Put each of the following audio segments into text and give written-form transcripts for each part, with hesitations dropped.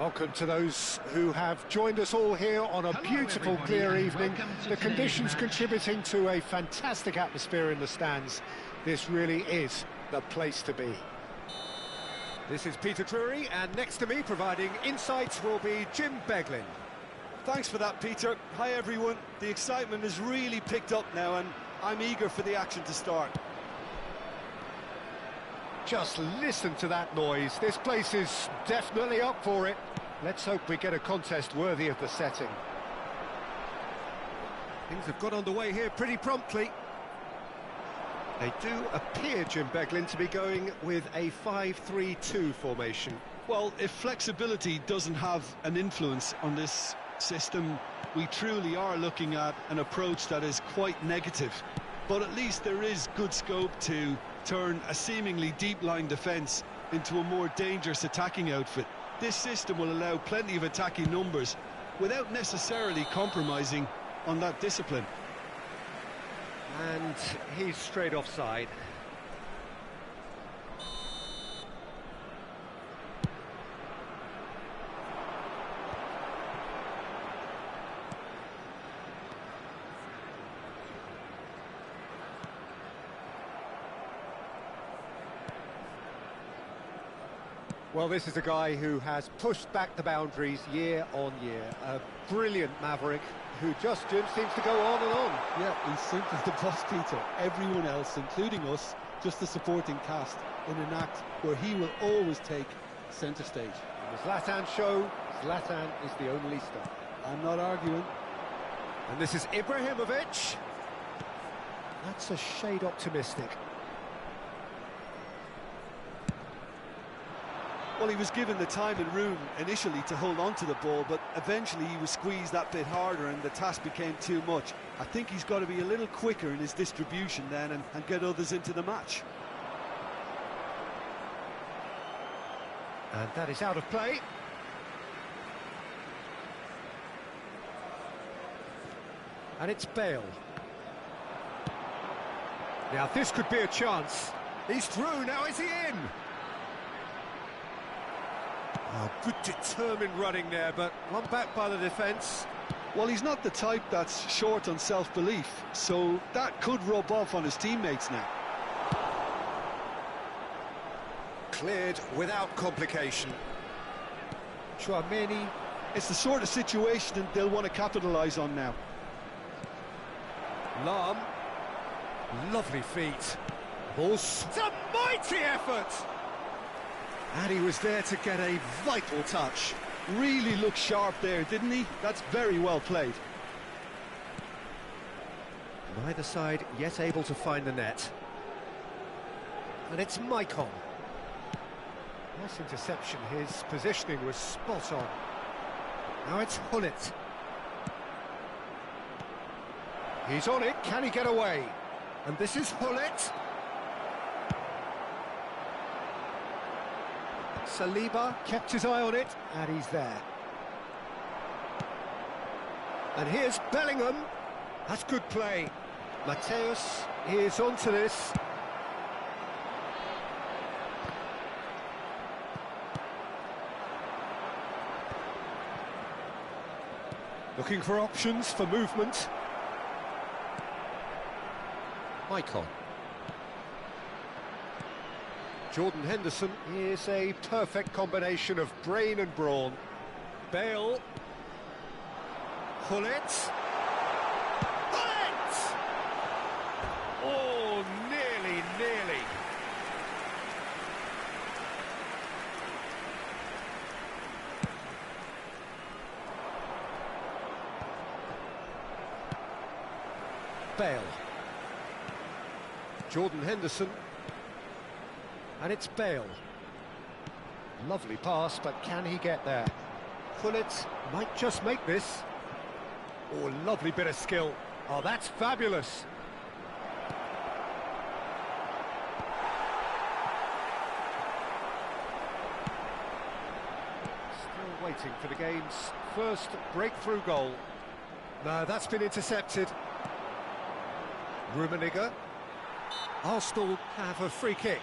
Welcome to those who have joined us all here on a beautiful, clear evening. The conditions contributing to a fantastic atmosphere in the stands. This really is the place to be. This is Peter Drury, and next to me, providing insights, will be Jim Beglin. Thanks for that, Peter. Hi, everyone. The excitement has really picked up now, and I'm eager for the action to start. Just listen to that noise. This place is definitely up for it. Let's hope we get a contest worthy of the setting. Things have got underway here pretty promptly. They do appear, Jim Beglin, to be going with a 5-3-2 formation. Well, if flexibility doesn't have an influence on this system, we truly are looking at an approach that is quite negative. But at least there is good scope to turn a seemingly deep-line defence into a more dangerous attacking outfit. This system will allow plenty of attacking numbers without necessarily compromising on that discipline. And he's straight offside. Well, this is a guy who has pushed back the boundaries year on year. A brilliant maverick who just, Jim, seems to go on and on. Yeah, he's simply the boss, Peter. Everyone else, including us, just the supporting cast in an act where he will always take centre stage. In the Zlatan show, Zlatan is the only star. I'm not arguing. And this is Ibrahimovic. That's a shade optimistic. Well, he was given the time and room initially to hold on to the ball, but eventually he was squeezed that bit harder and the task became too much. I think he's got to be a little quicker in his distribution then and get others into the match. And that is out of play. And it's Bale. Now this could be a chance. He's through, now is he in? Oh, good determined running there, but one back by the defence. Well, he's not the type that's short on self-belief, so that could rub off on his teammates now. Cleared without complication. Chouameni. It's the sort of situation that they'll want to capitalise on now. Lam. Lovely feet. It's a mighty effort! And he was there to get a vital touch. Really looked sharp there, didn't he? That's very well played. Neither side yet able to find the net. And it's Maicon. Nice interception, his positioning was spot on. Now it's Hullet. He's on it, can he get away? And this is Hullet. Saliba kept his eye on it, and he's there. And here's Bellingham. That's good play. Mateus is onto this. Looking for options for movement. Maicon. Jordan Henderson is a perfect combination of brain and brawn. Bale. Hullet. Hullet! Oh, nearly. Bale. Jordan Henderson. And it's Bale. Lovely pass, but can he get there? Hullet might just make this. Oh, lovely bit of skill. Oh, that's fabulous. Still waiting for the game's first breakthrough goal. No, that's been intercepted. Rummenigge. Arsenal have a free kick.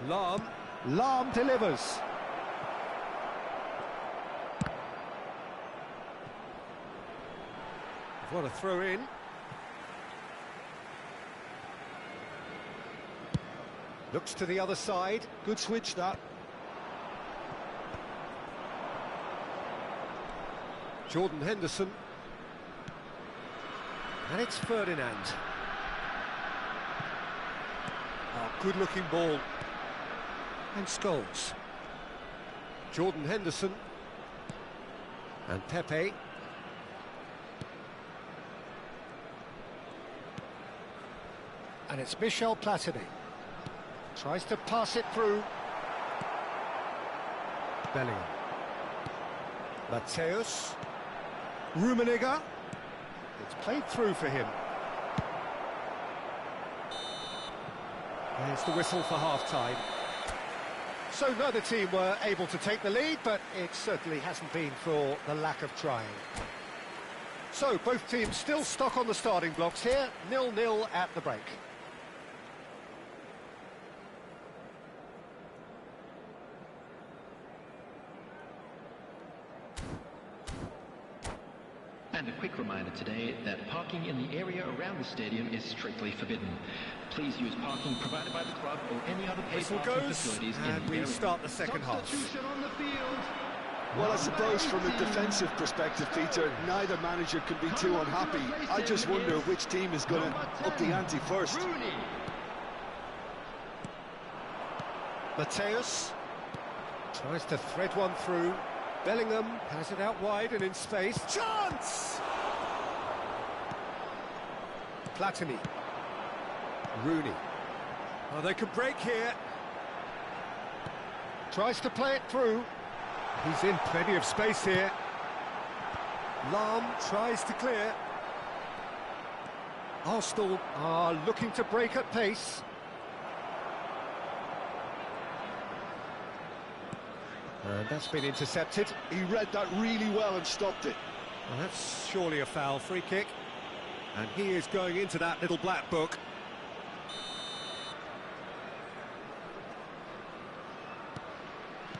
Lahm delivers. What a throw in. Looks to the other side. Good switch, that. Jordan Henderson. And it's Ferdinand. Oh, good-looking ball. And Scholes. Jordan Henderson. And Pepe. And it's Michel Platini. Tries to pass it through. Bellingham. Mateus. Rummenigge. It's played through for him. There's the whistle for half-time. So neither team were able to take the lead, but it certainly hasn't been for the lack of trying. So both teams still stuck on the starting blocks here, 0-0 at the break. And a quick reminder today that parking in the area around the stadium is strictly forbidden. Please use parking provided by the club or any other paid parking facilities and in the we area. start the second half. On the field. Well, I suppose from a defensive perspective, Peter, neither manager can be too unhappy. I just wonder which team is going to up the ante first. Mateus tries to thread one through. Bellingham has it out wide and in space. Chance! Platini. Rooney. Oh, they can break here. Tries to play it through. He's in plenty of space here. Lahm tries to clear. Arsenal are looking to break at pace. And that's been intercepted. He read that really well and stopped it. Well, that's surely a foul. Free kick. And he is going into that little black book.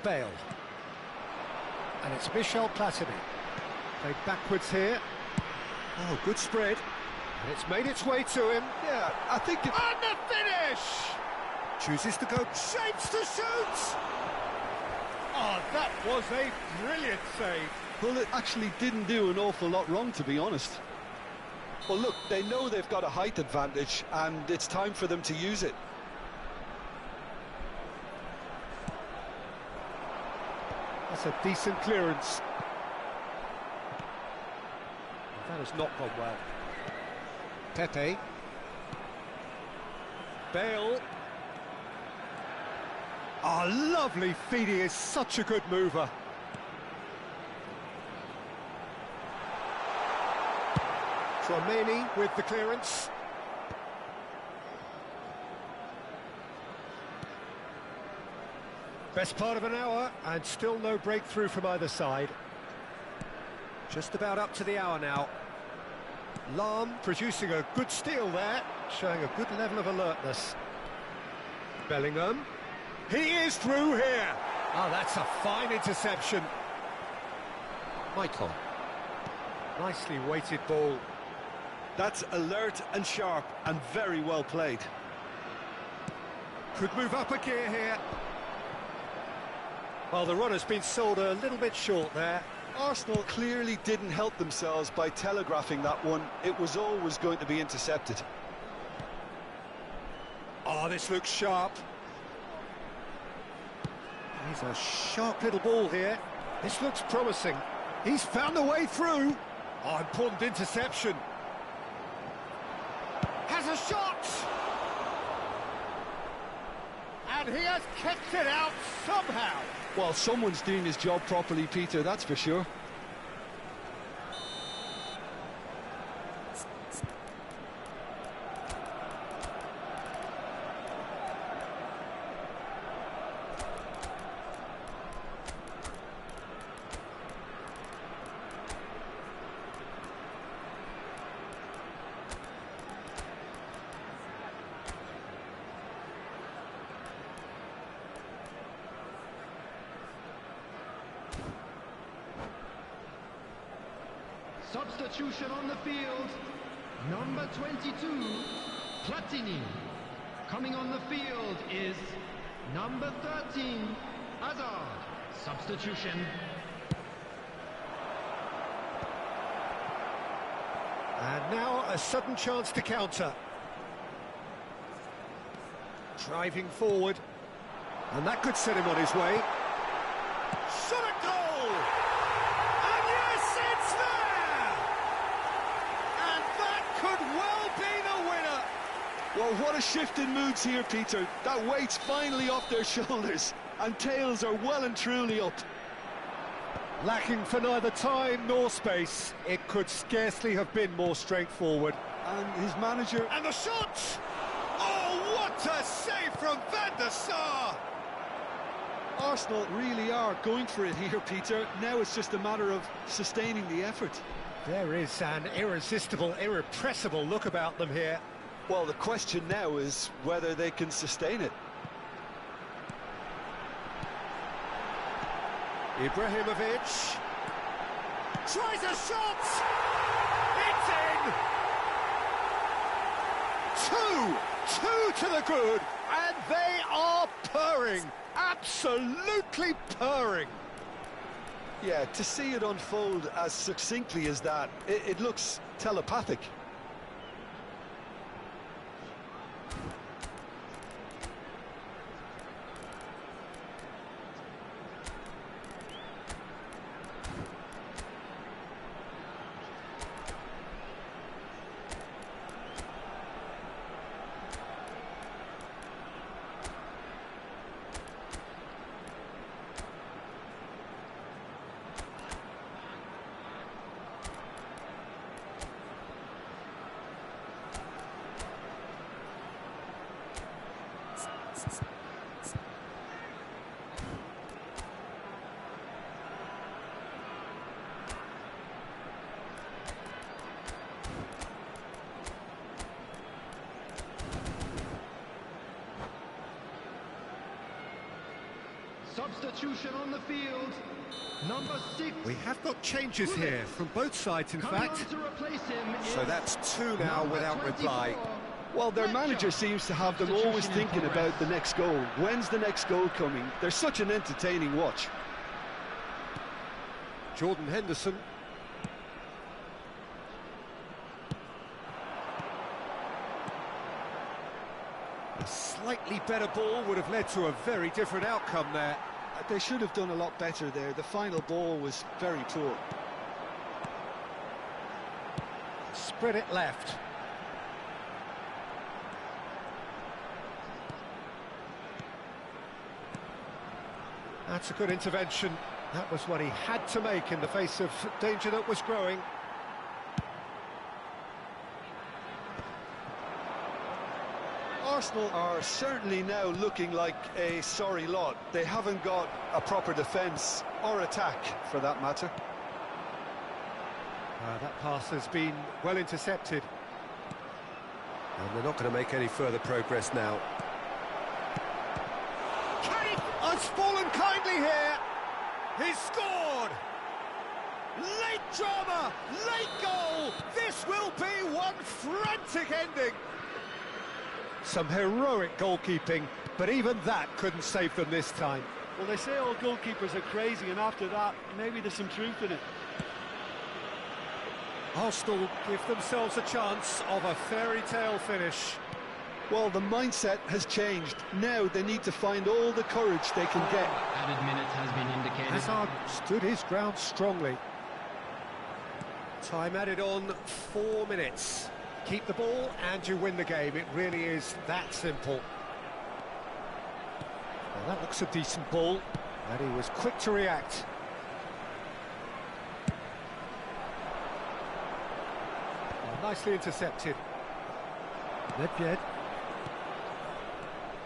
Bale. And it's Michel Platini. Played backwards here. Oh, good spread. And it's made its way to him. Yeah, I think it... And the finish! Chooses to go, shapes to shoot! Oh, that was a brilliant save. Well, it actually didn't do an awful lot wrong, to be honest. Well, look, they know they've got a height advantage, and it's time for them to use it. That's a decent clearance. That has not gone well. Pepe. Bale. Oh, lovely feed. He is such a good mover. Tchouaméni with the clearance. Best part of an hour, and still no breakthrough from either side. Just about up to the hour now. Lahm producing a good steal there, showing a good level of alertness. Bellingham. He is through here. Oh, that's a fine interception. Michael. Nicely weighted ball. That's alert and sharp and very well played. Could move up a gear here. Well, the runner's been sold a little bit short there. Arsenal clearly didn't help themselves by telegraphing that one. It was always going to be intercepted. Oh, this looks sharp. He's a sharp little ball here. This looks promising. He's found a way through. Oh, important interception. Has a shot! And he has kept it out somehow. Well, someone's doing his job properly, Peter, that's for sure. Substitution on the field. Number 22, Platini. Coming on the field is number 13, Hazard. Substitution. And now a sudden chance to counter. Driving forward. And that could set him on his way. Shot a goal! And yes, it's there! And that could well be the winner! Well, what a shift in moods here, Peter. That weight's finally off their shoulders, and tails are well and truly up. Lacking for neither time nor space, it could scarcely have been more straightforward. And his manager... And the shot! Oh, what a save from Van der Sar! Arsenal really are going for it here, Peter. Now it's just a matter of sustaining the effort. There is an irresistible, irrepressible look about them here. Well, the question now is whether they can sustain it. Ibrahimovic tries a shot! It's in! Two to the good, and they are purring, absolutely purring. Yeah, to see it unfold as succinctly as that, it looks telepathic. Substitution on the field. Number 6. We have got changes here from both sides, in fact. To replace him So that's two now without reply. Well, their manager seems to have them always thinking about the next goal. When's the next goal coming? They're such an entertaining watch. Jordan Henderson. A slightly better ball would have led to a very different outcome there. They should have done a lot better there. The final ball was very poor. Spread it left. That's a good intervention. That was what he had to make in the face of danger that was growing. Arsenal are certainly now looking like a sorry lot. They haven't got a proper defence or attack, for that matter. That pass has been well intercepted. And they're not going to make any further progress now. Kane has fallen kindly here. He's scored. Late drama, late goal. This will be one frantic ending. Some heroic goalkeeping, but even that couldn't save them this time. Well, they say all goalkeepers are crazy, and after that, maybe there's some truth in it. Arsenal give themselves a chance of a fairy tale finish. Well, the mindset has changed. Now they need to find all the courage they can get. Added minutes has been indicated. Hazard stood his ground strongly. Time added on 4 minutes. Keep the ball and you win the game. It really is that simple. Well, that looks a decent ball, and he was quick to react. Well, nicely intercepted. Nedved.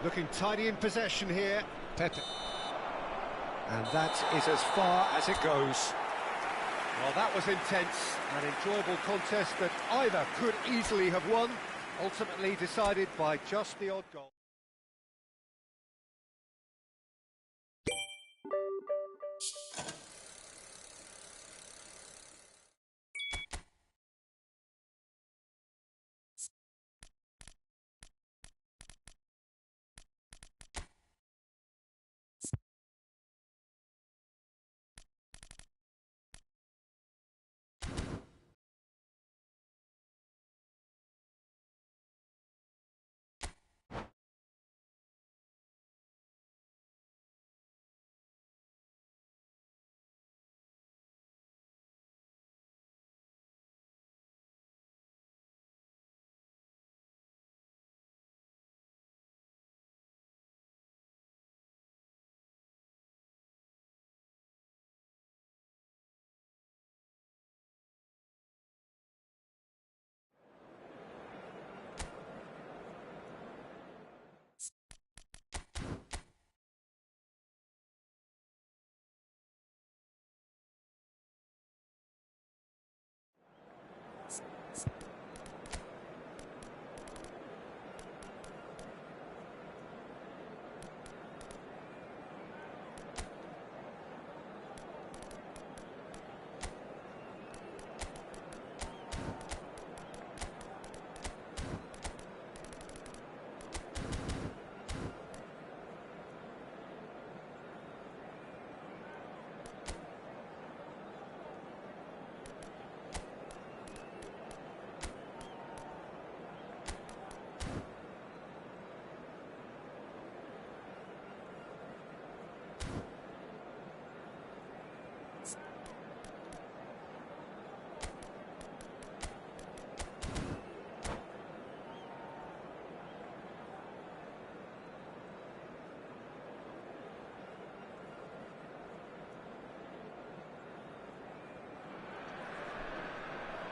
Looking tidy in possession here. Pepe. And that is as far as it goes. Well, that was intense, an enjoyable contest that either could easily have won, ultimately decided by just the odd goal.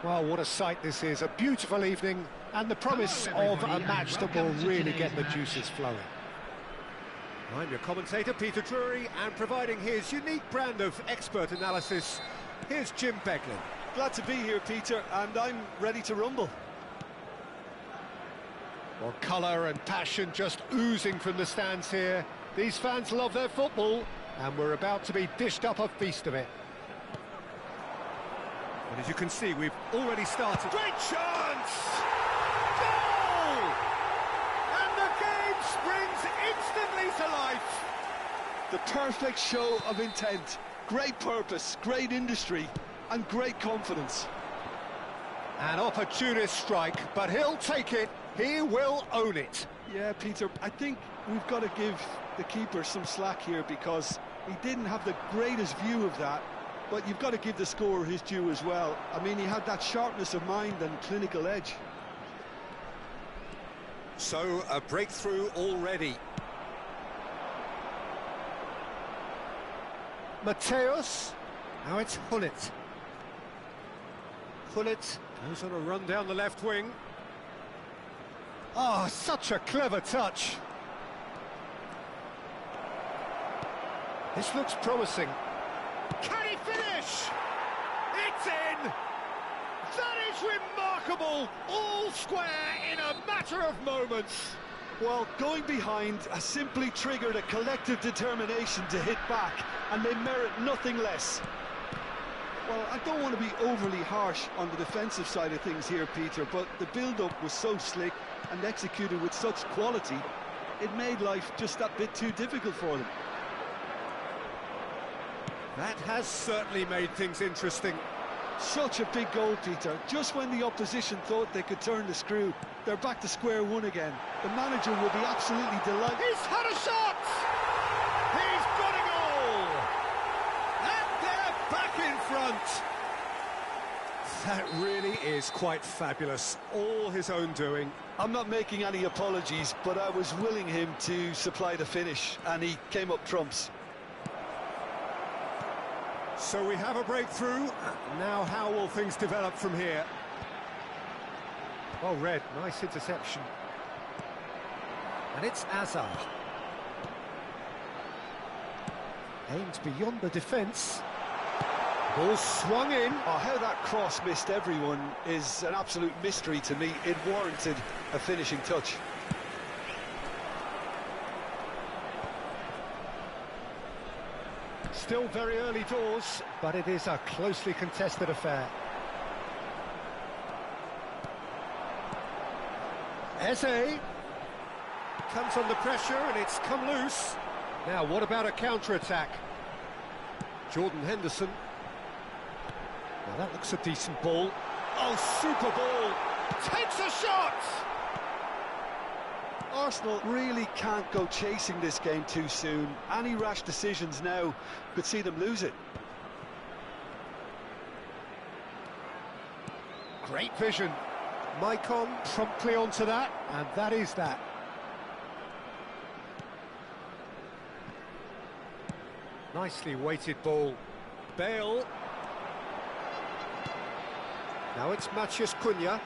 Well, what a sight this is. A beautiful evening and the promise of a match that will really get the juices flowing. I'm your commentator, Peter Drury, and providing his unique brand of expert analysis, here's Jim Beglin. Glad to be here, Peter, and I'm ready to rumble. Well, colour and passion just oozing from the stands here. These fans love their football, and we're about to be dished up a feast of it. And as you can see, we've already started. Great chance! Goal! And the game springs instantly to life. The perfect show of intent, great purpose, great industry, and great confidence. An opportunist strike, but he'll take it. He will own it. Yeah, Peter, I think we've got to give the keeper some slack here because he didn't have the greatest view of that, but you've got to give the scorer his due as well. I mean, he had that sharpness of mind and clinical edge. So, a breakthrough already. Mateus. Now it's Hullet. Hullet Goes on a run down the left wing. Oh, such a clever touch. This looks promising. Can he finish? It's in! That is remarkable! All square in a matter of moments. Well, going behind has simply triggered a collective determination to hit back, and they merit nothing less. Well, I don't want to be overly harsh on the defensive side of things here, Peter, but the build-up was so slick and executed with such quality, it made life just that bit too difficult for them. That has certainly made things interesting. Such a big goal, Peter. Just when the opposition thought they could turn the screw, they're back to square one again. The manager will be absolutely delighted. He's had a shot! He's got a goal! And they're back in front! That really is quite fabulous. All his own doing. I'm not making any apologies, but I was willing him to supply the finish, and he came up trumps. So we have a breakthrough. Now how will things develop from here? Well read, nice interception. And it's Azar. Aimed beyond the defence. Ball swung in. Oh, how that cross missed everyone is an absolute mystery to me. It warranted a finishing touch. Still very early doors, but it is a closely contested affair. Eze Comes under pressure and it's come loose. Now, what about a counter-attack? Jordan Henderson. Well, that looks a decent ball. Oh, super ball! Takes a shot! Arsenal really can't go chasing this game too soon. Any rash decisions now could see them lose it. Great vision. Maicon promptly onto that, and that is that. Nicely weighted ball. Bale. Now it's Matheus Cunha.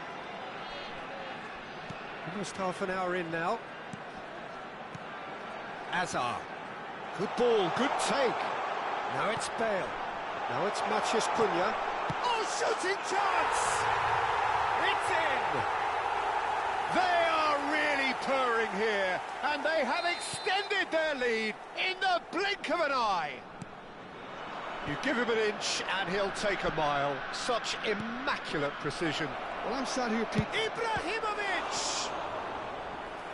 Almost half an hour in now. Azar. Good ball, good take. Now it's Bale. Now it's Matheus Cunha. Oh, shooting chance! It's in! They are really purring here, and they have extended their lead in the blink of an eye. You give him an inch and he'll take a mile. Such immaculate precision. Well, I'm sat here, Pete. Ibrahimovic!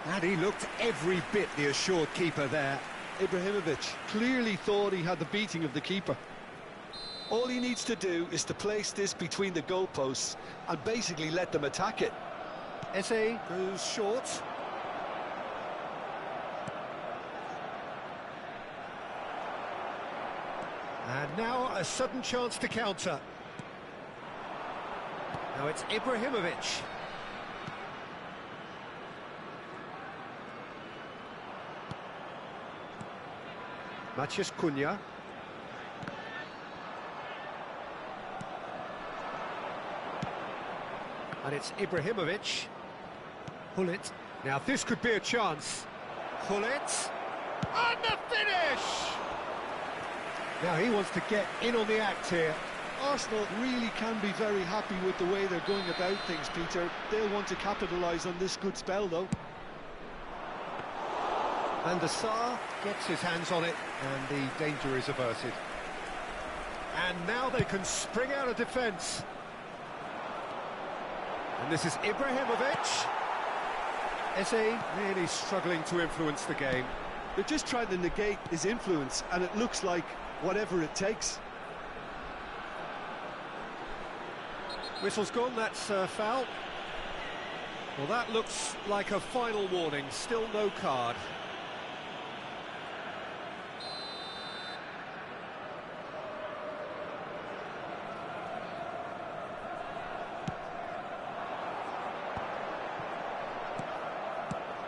And he looked every bit the assured keeper there. Ibrahimovic clearly thought he had the beating of the keeper. All he needs to do is to place this between the goalposts and basically let them attack it. Eze goes short. And now a sudden chance to counter. Now it's Ibrahimovic. Matheus Cunha. And it's Ibrahimovic. Hullet. Now this could be a chance. Hullet. And the finish! Now he wants to get in on the act here. Arsenal really can be very happy with the way they're going about things, Peter. They'll want to capitalise on this good spell, though. And the Sar gets his hands on it, and the danger is averted. And now they can spring out of defence. And this is Ibrahimovic. Eze really struggling to influence the game. They're just trying to negate his influence, and it looks like whatever it takes. Whistle's gone, that's a foul. Well, that looks like a final warning, still no card.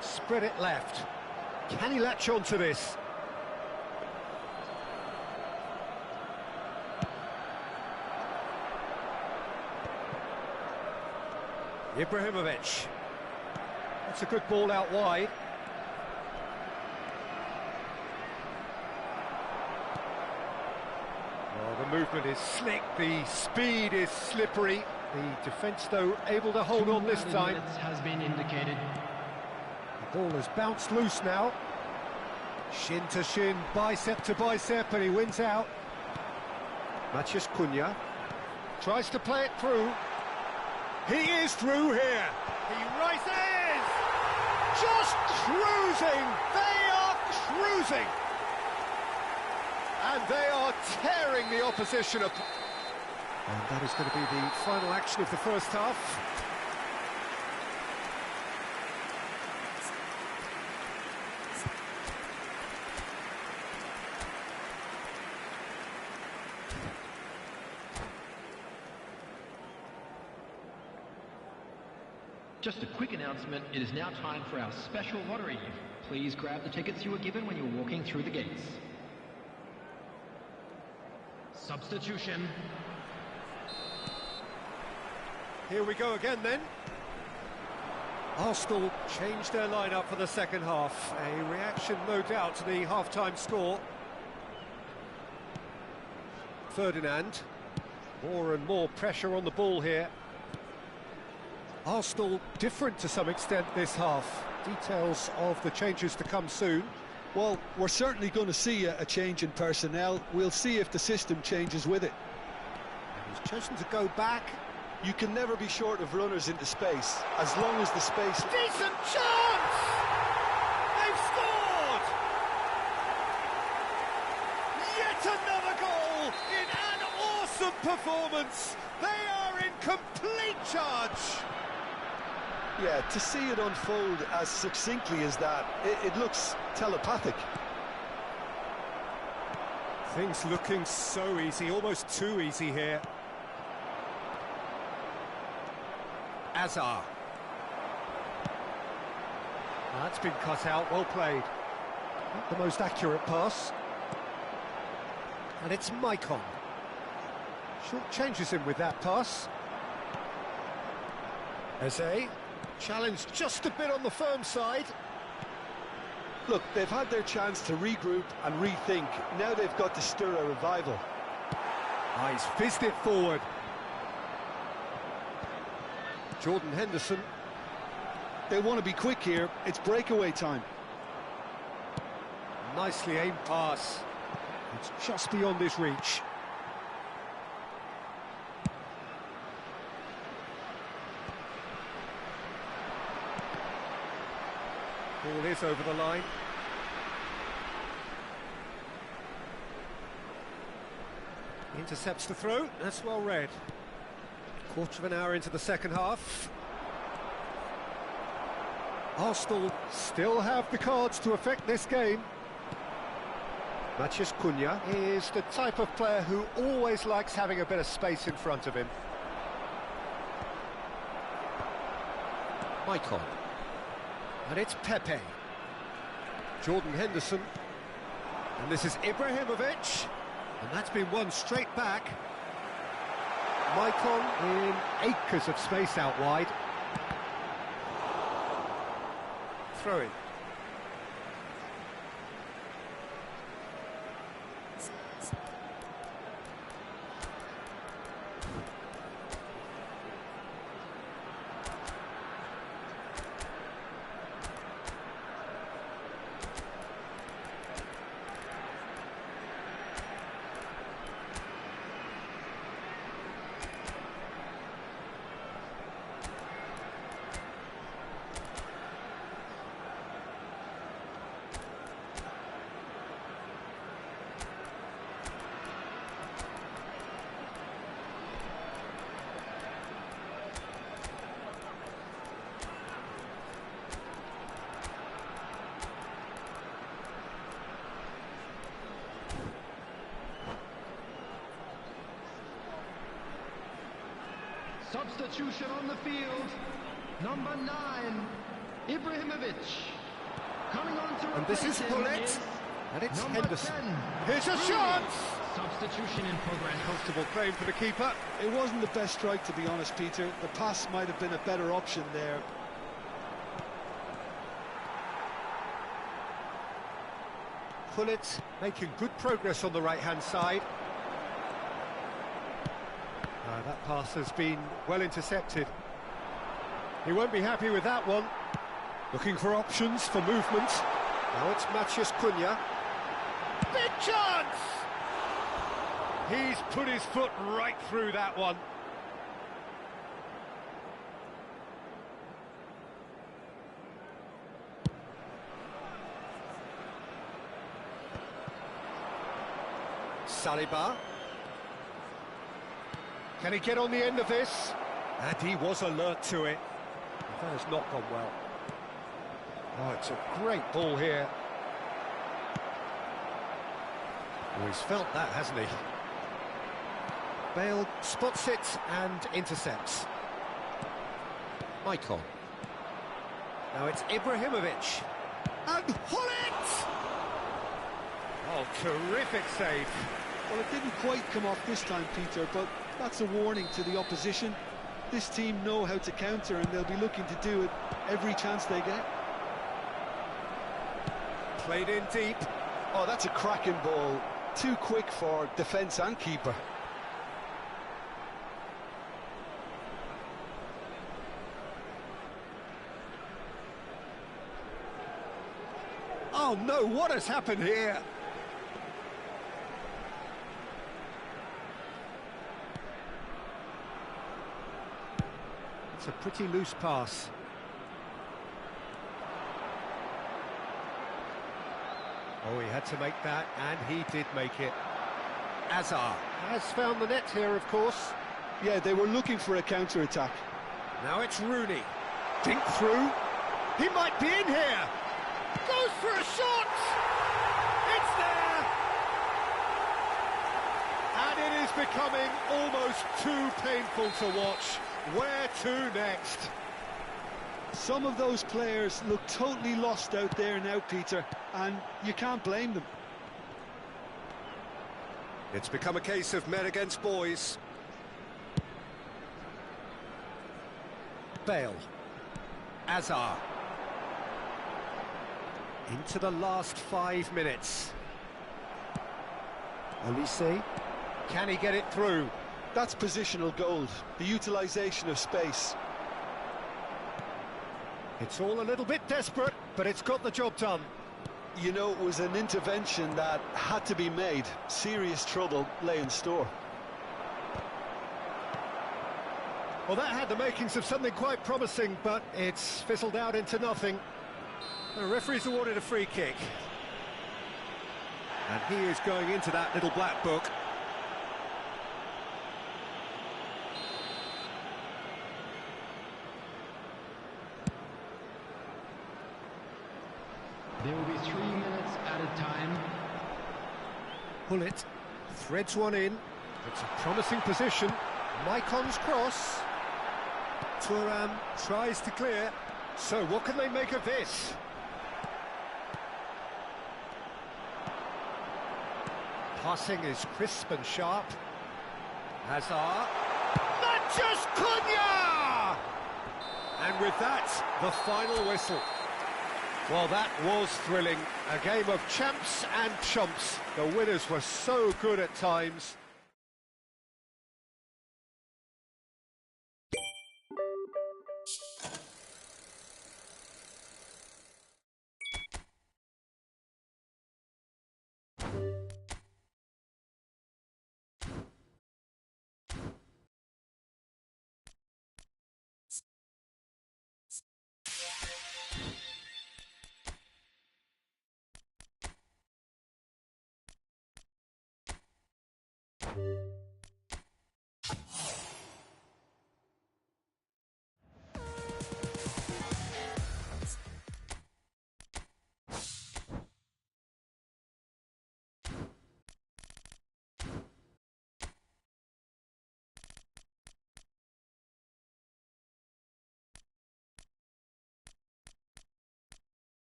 Spread it left. Can he latch on to this? Ibrahimovic. That's a good ball out wide. Well, the movement is slick, the speed is slippery. The defence, though, able to hold on this time. Has been indicated. The ball has bounced loose now. Shin to shin, bicep to bicep, and he wins out. Matheus Cunha tries to play it through. He is through here. He races! Just cruising! They are cruising! And they are tearing the opposition up. And that is going to be the final action of the first half. Just a quick announcement, it is now time for our special lottery. Please grab the tickets you were given when you were walking through the gates. Substitution. Here we go again then. Arsenal changed their lineup for the second half. A reaction, no doubt, to the half-time score. Ferdinand. More and more pressure on the ball here. Arsenal different to some extent this half. Details of the changes to come soon. Well, we're certainly going to see a change in personnel. We'll see if the system changes with it. And he's chosen to go back. You can never be short of runners into space, as long as the space... Decent chance! They've scored! Yet another goal in an awesome performance. They are in complete charge. Yeah, to see it unfold as succinctly as that, it looks telepathic. Things looking so easy, almost too easy here. Azar. That's been cut out, well played. Not the most accurate pass. And it's Maicon. Short changes him with that pass. Eze. Challenge just a bit on the firm side. Look, they've had their chance to regroup and rethink. Now they've got to stir a revival. He's fizzed it forward. Jordan Henderson. They want to be quick here. It's breakaway time. Nicely aimed pass. It's just beyond his reach. Ball is over the line. Intercepts the throw, that's well read. Quarter of an hour into the second half. Arsenal still have the cards to affect this game. Matheus Cunha is the type of player who always likes having a bit of space in front of him. Maicon. And it's Pepe. Jordan Henderson. And this is Ibrahimovic. And that's been won straight back. Maicon in acres of space out wide. Throw in. Substitution on the field, number 9, Ibrahimovic. Coming on to And this is Bullet, and it's Henderson. 10. Here's a shot! Substitution in progress. Comfortable claim for the keeper. It wasn't the best strike, to be honest, Peter. The pass might have been a better option there. Bullet making good progress on the right-hand side. That pass has been well intercepted. He won't be happy with that one. Looking for options for movement. Now it's Matheus Cunha. Big chance! He's put his foot right through that one. Saliba. Can he get on the end of this? And he was alert to it. That has not gone well. Oh, it's a great ball here. Oh, he's felt that, hasn't he? Bale spots it and intercepts. Maicon. Now it's Ibrahimovic. And Hullet! Oh, terrific save. Well, it didn't quite come off this time, Peter, but that's a warning to the opposition. This team know how to counter, and they'll be looking to do it every chance they get. Played in deep. Oh, that's a cracking ball. Too quick for defence and keeper. Oh no, what has happened here? It's a pretty loose pass. Oh, he had to make that, and he did make it. Azar has found the net here, of course. Yeah, they were looking for a counter-attack. Now it's Rooney. Dink through. He might be in here. Goes for a shot. It's there. And it is becoming almost too painful to watch. Where to next? Some of those players look totally lost out there now, Peter, and you can't blame them. It's become a case of men against boys. Bale. Azar. Into the last 5 minutes. Olise. Can he get it through? That's positional gold, the utilisation of space. It's all a little bit desperate, but it's got the job done. You know, it was an intervention that had to be made. Serious trouble lay in store. Well, that had the makings of something quite promising, but it's fizzled out into nothing. The referee's awarded a free kick. And he is going into that little black book. There will be 3 minutes added time. Hullet threads one in. It's a promising position. Maicon's cross. Thuram tries to clear. So what can they make of this? Passing is crisp and sharp. Hazard. Manchus Cunha! And with that, the final whistle. Well, that was thrilling. A game of champs and chumps. The winners were so good at times.